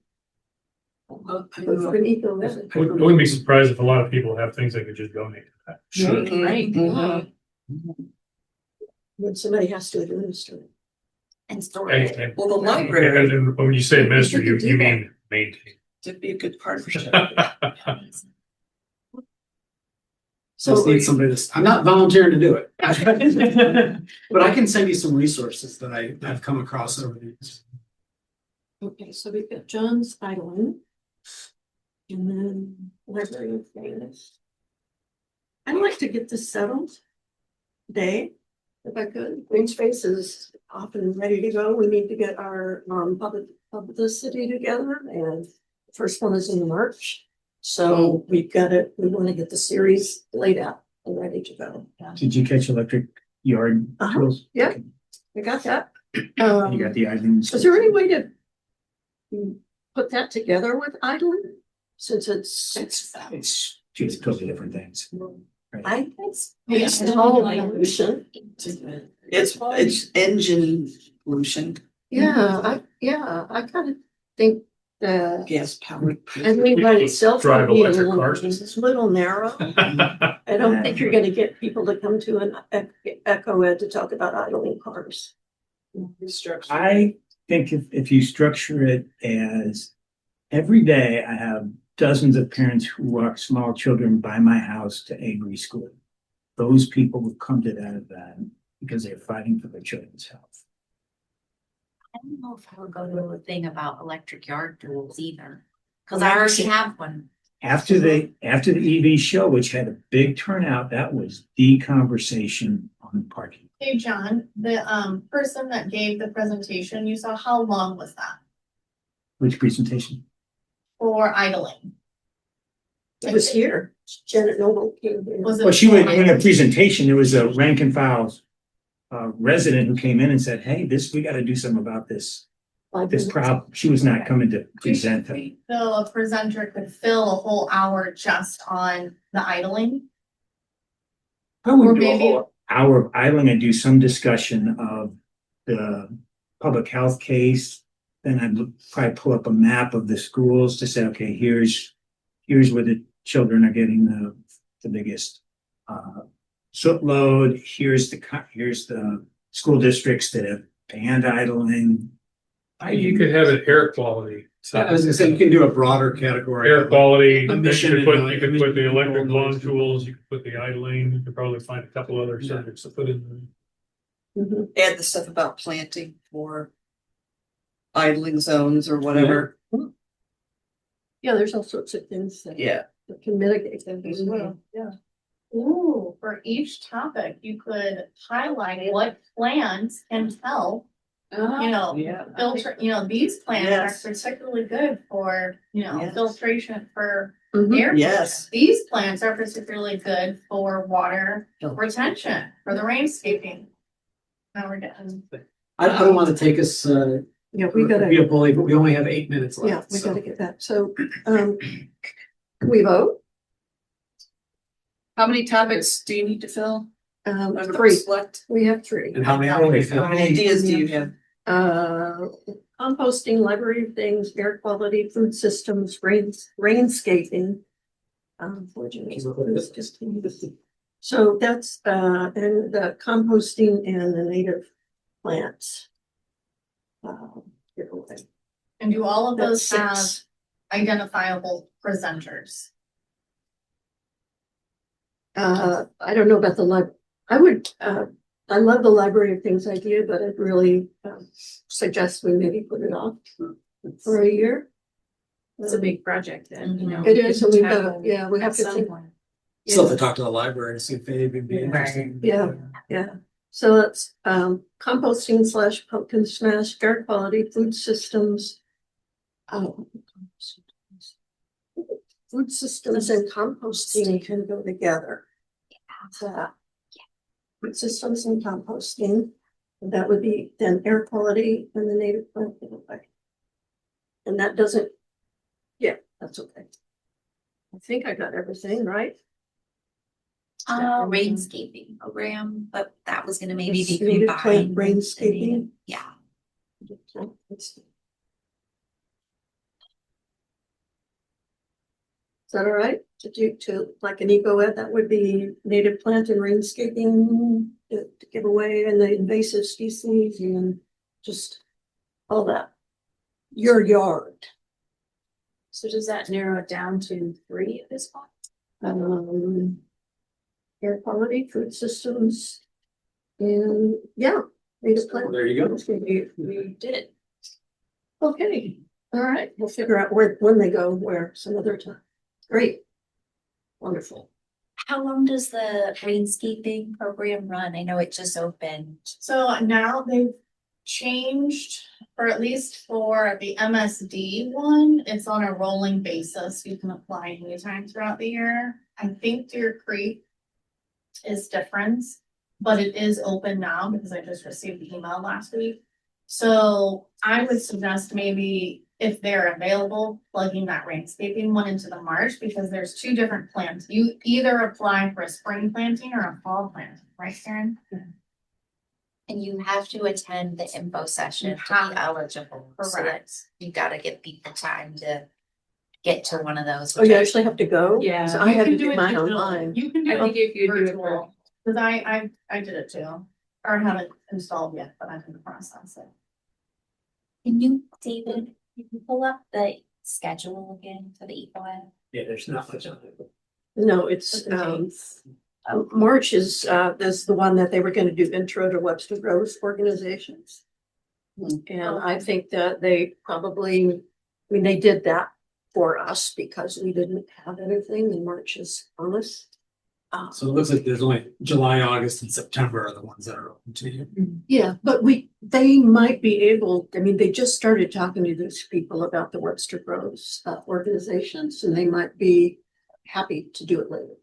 For an eco ed. I wouldn't be surprised if a lot of people have things they could just donate to that. Sure. Right. Mhm. When somebody has to administer it. And storage. And- Well, the library and when you say administer, you do that. mean maintain. would be a good partnership. So So need somebody to, I'm not volunteering to do it. But I can send you some resources that I've come across over the years. okay, so we've got John's idling. And then library of things. I'd like to get this settled today, if I could. Green Space is off and ready to go. We need to get our publicity together, and the first one is in March. So we've got it, we want to get the series laid out and ready to go. Did you catch electric yard Uh-huh. tools? Yeah. We got that. You got the items. Is there any way to put that together with idling? Since It's two totally different things. Right? I think it's. Yeah. all evolution. It's engine pollution, Yeah, I kind of think the gas powered. idling by itself Drive would be a electric cars. little narrow. I don't think you're gonna get people to come to an eco ed to talk about idling cars. Restructure. I think if you structure it as every day I have dozens of parents who walk small children by my house to Avery School. Those people will come to that event because they're fighting for their children's health. I don't know if I would go to a thing about electric yard tools either, because I already have one. After the EV show, which had a big turnout, that was the conversation on parking. Hey, John, the person that gave the presentation you saw, how long was that Which presentation? for idling? It was here. Janet Noble came here. Was it? Well, she went in a presentation. There was a rank and file resident who came in and said, "Hey, we got to do something about this problem." She was not coming to present it. So a presenter could fill a whole hour just on the idling? I would Or do a maybe- whole hour of idling and do some discussion of the public health case. Then I'd probably pull up a map of the schools to say, okay, here's where the children are getting the the biggest soot load. Here's the school districts that have banned idling. You could have it air quality. I was gonna say, you can do a broader category. Air quality, then Emission you could and put, you could put the emission electric control lawn noise. tools, you could put the idling, you could probably find a couple other subjects to put in. Add the stuff about planting for idling zones or whatever. Yeah, there's all sorts of things that Yeah. that can mitigate them as well, yeah. Ooh, for each topic, you could highlight what plants can help, you know, Yeah. filter, you know, these plants Yes. are particularly good for, you know, Yes. filtration for Mhm. air. Yes. These plants are particularly good for water retention, for the rainscaping. Now we're getting. I don't want to take us, Yeah, we gotta, be a bully, but we only have 8 minutes left. yeah, we so. gotta get that. So, can we vote? How many topics do you need to fill? Three. Select. We have three. And how many? How many ideas do you have? Composting, library of things, air quality, food systems, rainscaping. Where'd you go? So that's, and the composting and the native plants. Giveaway. And do all of That's those have six. identifiable presenters? I don't know about the I would, I love the library of things idea, but I'd really suggest we maybe put it off for a year. It's a big project then, you know. It is, and we've got, tackle yeah, we have at to some think. point. Still have to talk to the library to see if they'd be interested. Yeah. Yeah, so that's composting / pumpkin smash, air quality, food systems. Food systems and composting can go together. That. Food systems and composting, and that would be then air quality and the native plant giveaway. And that doesn't, yeah, that's okay. I think I got everything right. Rainscaping program, but that was gonna maybe be Native plant combined. with the rainscaping. native- Yeah, Is that all right to do to like an eco ed? That would be native plant and rainscaping to give away and the invasive species and just all that. Your yard. So does that narrow it down to 3 at this point? Air quality, food systems. And yeah, native plant. There you go. We did it. Okay, all right, we'll figure out when they go, where some other time. Great. Wonderful. how long does the rainscaping program run? I know it just opened. So now they've changed, or at least for the MSD one, it's on a rolling basis. You can apply anytime throughout the year. I think Deer Creek is different, but it is open now because I just received the email last week. So I would suggest maybe if they're available, plugging that rainscaping one into the March, because there's 2 different plants. You either apply for a spring planting or a fall planting, right, Karen? And you have to attend the info session You to have be to. eligible. So Correct. that's- you gotta give people time to get to one of those. Oh, you actually have to go? Yeah. So I You had can to do it mine digitally. online. You can do I think if you do it virtual, cause I did it too, or haven't installed yet, but I'm in the process. So. Can you, David, you can pull up the schedule again for the eco ed? Yeah, there's not much on it. No, it's, March is, that's the one that they were gonna do intro to Webster Groves organizations. And I think that they probably, I mean, they did that for us because we didn't have anything and March is on us. So it looks like there's only July, August and September are the ones that are open to you. Yeah, but they might be able, I mean, they just started talking to those people about the Webster Groves organizations and they might be happy to do it later.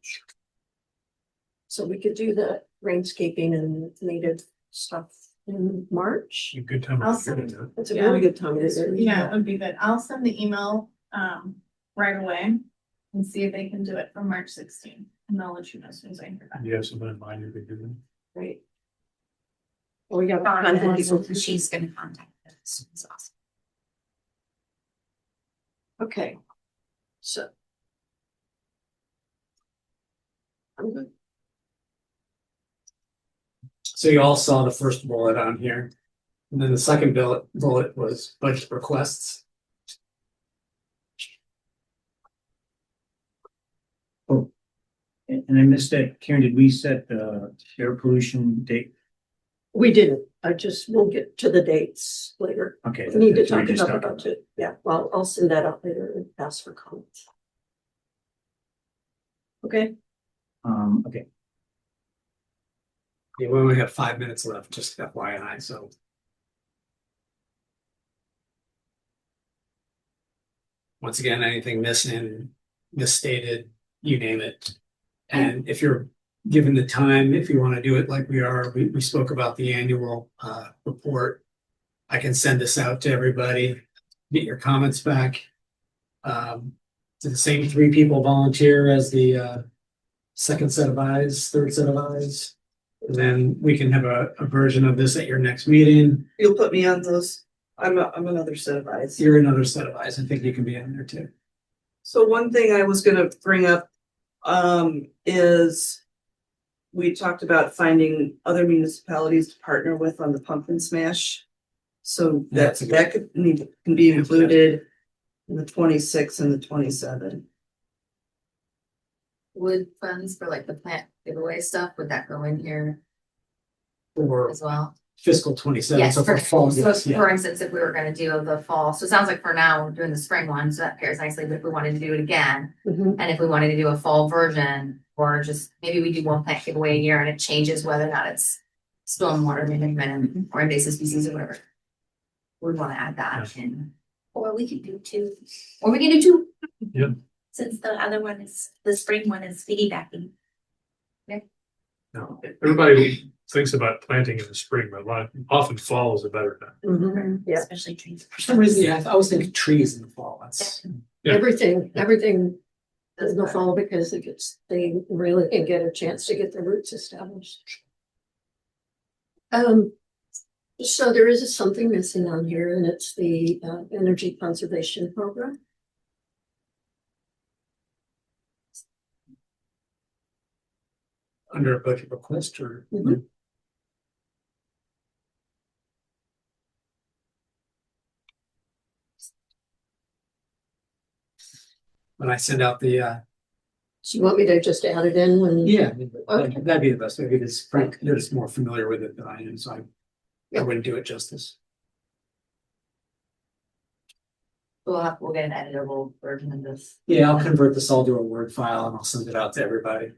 So we could do the rainscaping and native stuff in March. A good time. I'll to get into it. It's a really good time. Yeah, it would be good. I'll send the email right away and see if they can do it for March 16th. And I'll let you know as soon as I hear back. You have someone in mind who could do that? Right. Well, we got contact people. She's gonna contact us. It's awesome. Okay. So. I'm good. So you all saw the first bullet on here. And then the second bullet was budget requests. And I missed that. Karen, did we set the air pollution date? We didn't. We'll get to the dates later. Okay. We need to that's what talk we just about the talked budget. Yeah, well, I'll send that out later and ask for comments. Okay, Okay. Yeah, we only have 5 minutes left, just FYI, so. Once again, anything missing, misstated, you name it. And if you're given the time, if you want to do it like we are, we spoke about the annual report. I can send this out to everybody, get your comments back. Do the same 3 people volunteer as the second set of eyes, third set of eyes? And then we can have a version of this at your next meeting. You'll put me on those. I'm another set of eyes. You're another set of eyes. I think you can be in there too. So one thing I was gonna bring up, is we talked about finding other municipalities to partner with on the Pumpkin Smash. So That's a good- that can be included in the 26 and the 27. Would funds for like the plant giveaway stuff, would that go in here For as well? fiscal 27. Yes, So for fall, so yes, yeah. for instance, if we were gonna do the fall, so it sounds like for now, we're doing the spring one, so that pairs nicely, but if we wanted to do it again. mhm. And if we wanted to do a fall version, or just maybe we do one plant giveaway a year and it changes whether or not it's stormwater management or invasive species or whatever. We'd wanna add that in, Or we could do 2, or we can do 2. since the other one is, the spring one is piggybacking. No, Everybody thinks about planting in the spring, but often fall is a better time. Mhm. Yeah, Especially trees. for some reason, yeah, I was thinking trees in the fall. That's Yeah. everything in the fall because they really can get a chance to get their roots established. So there is something missing on here and it's the energy conservation program. under a budget request or. Mhm. When I send out the, So you want me to just add it in when? yeah, Okay. that'd be the best. Maybe it's Frank, you're just more familiar with it than I am, so I Yeah. wouldn't do it justice. We'll get an editable version of this. Yeah, I'll convert this all to a Word file and I'll send it out to everybody.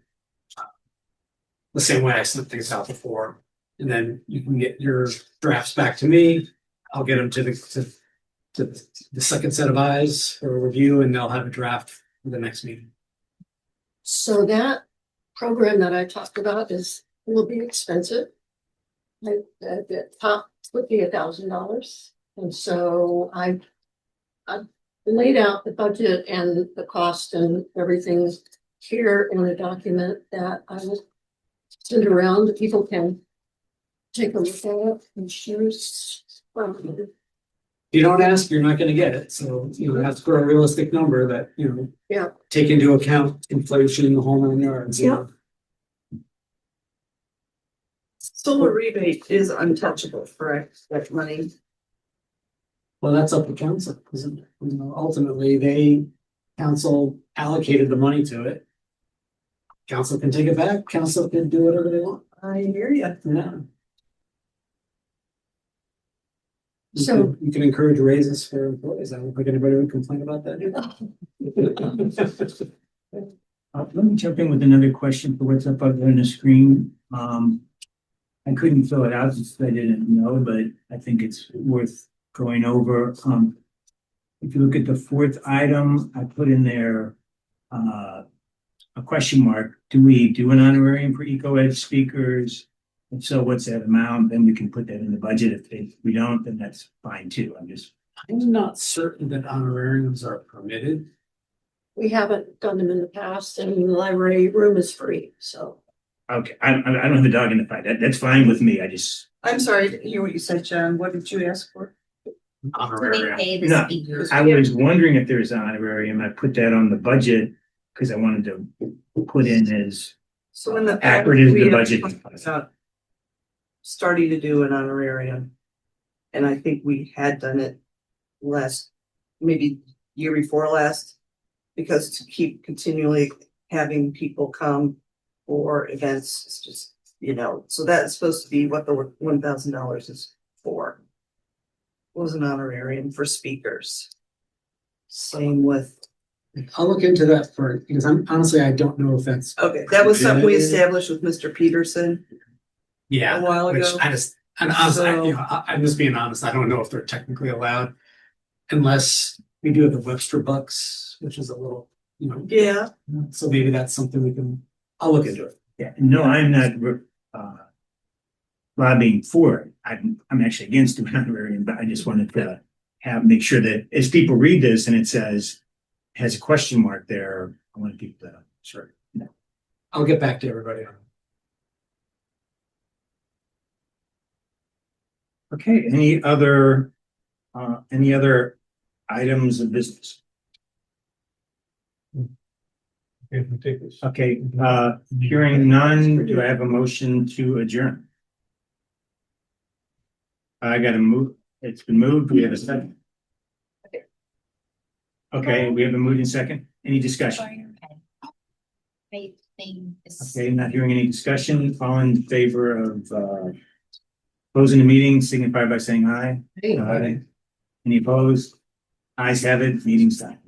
The same way I sent things out before, and then you can get your drafts back to me. I'll get them to the second set of eyes for a review, and they'll have a draft for the next meeting. So that program that I talked about will be expensive. The top would be $1,000. And so I laid out the budget and the cost and everything here in a document that I will send around. The people can take a look at it and choose. If you don't ask, you're not gonna get it, so you have to put a realistic number that, Yeah. take into account inflation in the whole nine yards. Yeah. Solar rebate is untouchable, correct? That money. Well, that's up to council, because ultimately council allocated the money to it. Council can take it back, council can do whatever they want. I hear you. Yeah. So- You can encourage raises for employees. I don't think anybody would complain about that. Let me jump in with another question for what's up on the screen. I couldn't fill it out since I didn't know, but I think it's worth going over. If you look at the 4th item, I put in there a question mark. Do we do an honorarium for eco-ed speakers? And so what's that amount? Then we can put that in the budget. If we don't, then that's fine too. I'm not certain that honorariums are permitted. We haven't done them in the past and the library room is free, so. Okay, I don't have a dog in the fight. That's fine with me. I'm sorry, I didn't hear what you said, John. What did you ask for? Do we Honorarium. pay the No. speakers? I was wondering if there's an honorarium. I put that on the budget because I wanted to put in as So in the. past, accurate as we the have budget. talked about starting to do an honorarium. And I think we had done it last, maybe year before last. Because to keep continually having people come for events, it's just, so that's supposed to be what the $1,000 is for. Was an honorarium for speakers. Same with, I'll look into that because honestly, I don't know if that's. okay, that was something we established with Mr. Peterson. Yeah, a while which ago. and honestly, So- I'm just being honest, I don't know if they're technically allowed. Unless we do have the Webster Bucks, which is a little, Yeah, so maybe that's something I'll look into it. Yeah, no, I'm not lobbying for it. I'm actually against the honorarium, but I just wanted to make sure that as people read this and it has a question mark there, I want people to, sure. I'll get back to everybody on it. Okay, any other items of business? If we take this. Okay, hearing none, do I have a motion to adjourn? I gotta move, it's been moved, we have a second. Okay, we have a moving second, any discussion? Great thing is. Okay, not hearing any discussion, all in favor of closing the meeting, signify by saying aye. Aye. Any opposed? Ayes have it, meeting's done.